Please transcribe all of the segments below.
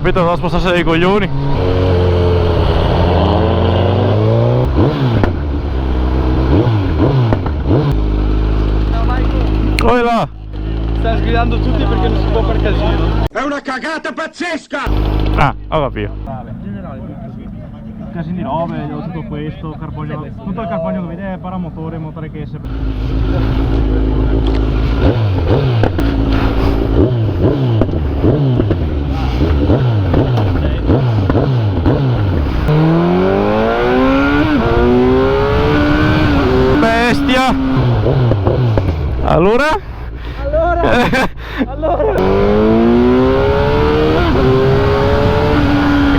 capito? Non spostarsi dai coglioni. Oi là! Sta sgridando tutti perché non si può far casino. È una cagata pazzesca! Ah, ho capito. Casini di robe, tutto questo, carbonio, tutto il carbonio che vede è paramotore, motore che è Bestia! Allora? Allora!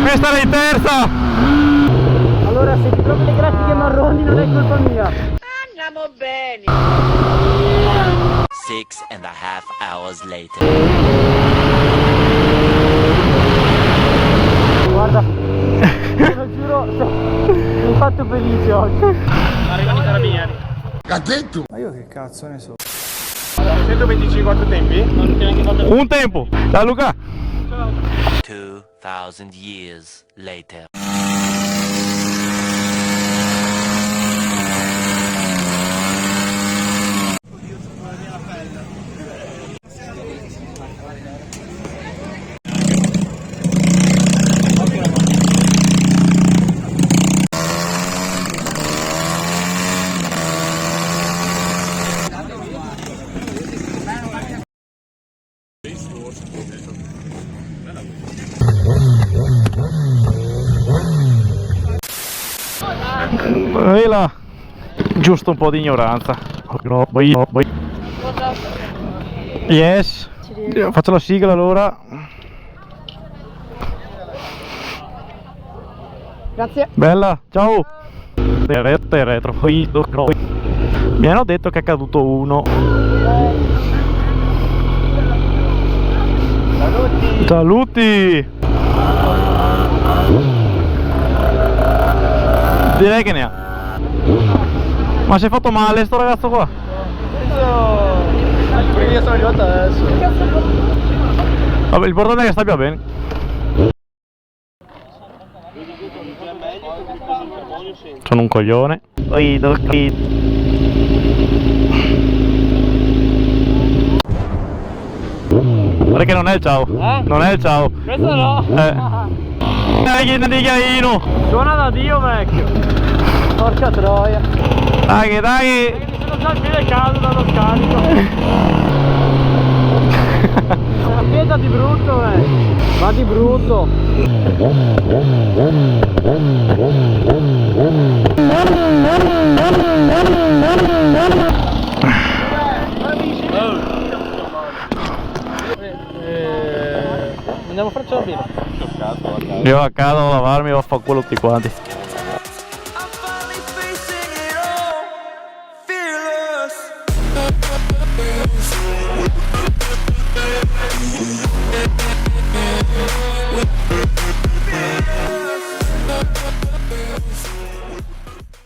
Questa era in terza! Allora se ti trovi le grafiche marroni non è colpa mia. Andiamo bene. 6.5 hours later. Guarda, te lo giuro, mi hai fatto felice oggi. Arrivano i carabinieri. Cadetto! Ma io che cazzo ne so. 125 quanto tempi? Non ti ho neanche fatto. Un tempo! Da Luca! 2,000 years later. E là, giusto un po' di ignoranza. Yes. Faccio la sigla allora. Grazie. Bella, ciao. Retro. Mi hanno detto che è caduto uno. Saluti. Direi che ne ha. Ma si è fatto male sto ragazzo qua? Perché io sono arrivato adesso. Vabbè, l'importante è che stia bene. Sono un coglione. Guarda che non è il ciao. Non è il ciao. Questo no. Dai. Suona da Dio vecchio. Porca troia. Dai. Mi sono già il piede caldo dallo scarico. La pieda di brutto va di brutto. Andiamo a farci la birra. Io a casa a lavarmi e vaffanculo tutti quanti. Fearless.